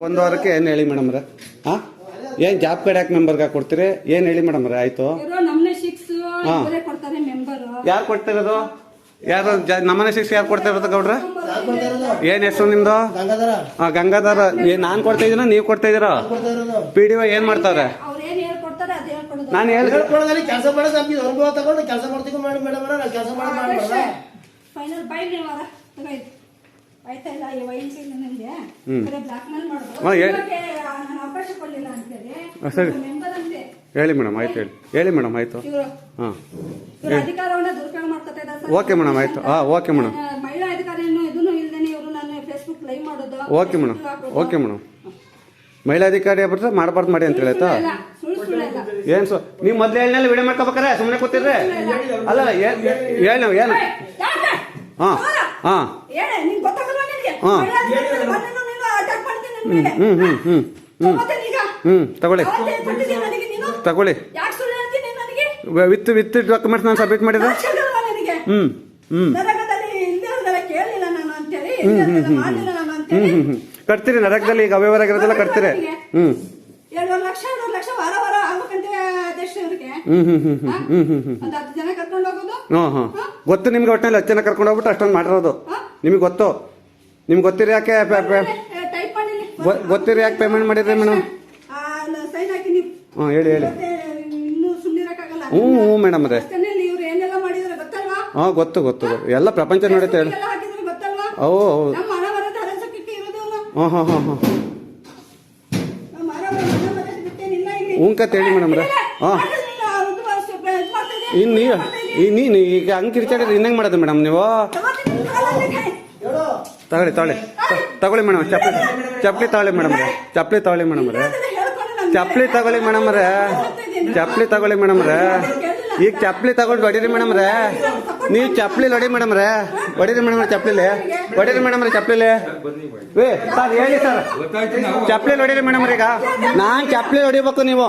ಒಂದು ವಾರಕ್ಕೆ ಏನು ಹೇಳಿ ಮೇಡಮ್ರೆ? ಹಾಂ, ಏನು ಜಾಬ್ ಕಾರ್ಡ್ ಯಾಕೆ ಮೆಂಬರ್ಗೆ ಕೊಡ್ತೀರಿ? ಏನು ಹೇಳಿ ಮೇಡಮ್ರೆ? ಆಯ್ತು, ಯಾರು ಕೊಡ್ತಿರೋದು? ಯಾರು ನಮ್ಮನೆ ಶಿಕ್ಷೆ ಯಾರು ಕೊಡ್ತಾ ಇರೋದು ಗೌಡ್ರ? ಏನ್ ಹೆಸರು ನಿಮ್ದು? ಗಂಗಾಧರ. ನಾನ್ ಕೊಡ್ತಾ ಇದೀನ, ನೀವ್ ಕೊಡ್ತಾ ಇದೀರಾ? PDO ಏನ್ ಮಾಡ್ತಾರೆ? ನಾನು ಕೆಲಸ ಮಾಡೋದು ನಮ್ಗೆ ಅನುಭವ ತಗೊಂಡು ಕೆಲಸ ಮಾಡ್ತೀವಿ ಮಾಡಿ ಮೇಡಮ್, ಕೆಲಸ ಸರಿ ಹೇಳಿ ಮೇಡಮ್. ಆಯ್ತು ಹೇಳಿ ಮೇಡಮ್. ಆಯ್ತು, ಹಾಂ ಓಕೆ ಮೇಡಮ್. ಆಯ್ತು, ಹಾಂ okay madam. Okay madam. Okay madam. ಮಹಿಳಾ ಅಧಿಕಾರಿ ಬಿಟ್ರೆ ಮಾಡಬಾರ್ದು ಮಾಡಿ ಅಂತ ಹೇಳಾಯ್ತಾ? ಏನ್ ನೀವು ಮೊದ್ಲು ಹೇಳಿನಲ್ಲಿ ವಿಡಿಯೋ ಮಾಡ್ಕೋಬೇಕಾರೆ ಸುಮ್ಮನೆ ಕೂತಿರ್ರಿ? ಅಲ್ಲ ಹೇಳಿ ನಾವು ಏನು? ಹಾಂ ಹಾಂ ತಗೊಳ್ಳಿ ವಿತ್ ಡಾಕ್ಯುಮೆಂಟ್ಸ್ ನಾನು ಸಬ್ಮಿಟ್ ಮಾಡಿದೆ. ಕಟ್ತೀರಿ ನರಕದಲ್ಲಿ, ಈಗ ಅವ್ಯವಹಾರ ಆಗಿರೋದೆಲ್ಲ ಕಟ್ತೀರಿ. ಗೊತ್ತು ನಿಮ್ಗೆ, ಒಟ್ಟಿನಲ್ಲಿ 10 ಜನ ಕರ್ಕೊಂಡು ಹೋಗ್ಬಿಟ್ಟು ಅಷ್ಟೊಂದು ಮಾಡಿರೋದು ನಿಮಗೆ ಗೊತ್ತು. ನಿಮ್ಗೆ ಗೊತ್ತಿರಿ ಯಾಕೆ ಗೊತ್ತಿರಿ ಯಾಕೆ ಪೇಮೆಂಟ್ ಮಾಡಿದ್ರಿ ಮೇಡಮ್? ಹಾಂ ಹೇಳಿ. ಹ್ಞೂ ಮೇಡಮ್ ಅದೇ. ಹಾಂ ಗೊತ್ತು ಎಲ್ಲ ಪ್ರಪಂಚ ನಡೀತಾ ಹೇಳಿ. ಹೌದು. ಹಾಂ ಉಂಕತ್ ಹೇಳಿ ಮೇಡಮ್. ಹಾಂ ನೀನು ಈಗ ಹಂಗೆ ಕಿರ್ಚಾಡಿದ್ರೆ ಇನ್ನಂಗೆ ಮಾಡೋದು ಮೇಡಮ್ ನೀವು? ತಗೊಳ್ಳಿ ಮೇಡಮ್. ಚಪ್ಪಲಿ ತಗೊಳ್ಳಿ ಮೇಡಮ್. ಚಪ್ಪಲಿ ತಗೊಳ್ಳಿ ಮೇಡಮ್. ಚಪ್ಪಲಿ ತಗೊಳ್ಳಿ ಮೇಡಮ್. ಈಗ ಚಪ್ಪಲಿ ತಗೊಂಡು ಹೊಡೀರಿ ಮೇಡಮ್. ನೀವು ಚಪ್ಪಲಿ ಹೊಡಿ ಮೇಡಮ್. ಹೊಡೀರಿ ಮೇಡಮ್. ಹೊಡೀರಿ ಮೇಡಮ್. ಚಪ್ಪಲಿ ಹೇಳಿ ಸರ್. ಚಪ್ಪಲಿ ಹೊಡೀರಿ ಮೇಡಮ್. ಈಗ ನಾನು ಚಪ್ಪಲಿ ಹೊಡಿಬೇಕು ನೀವು.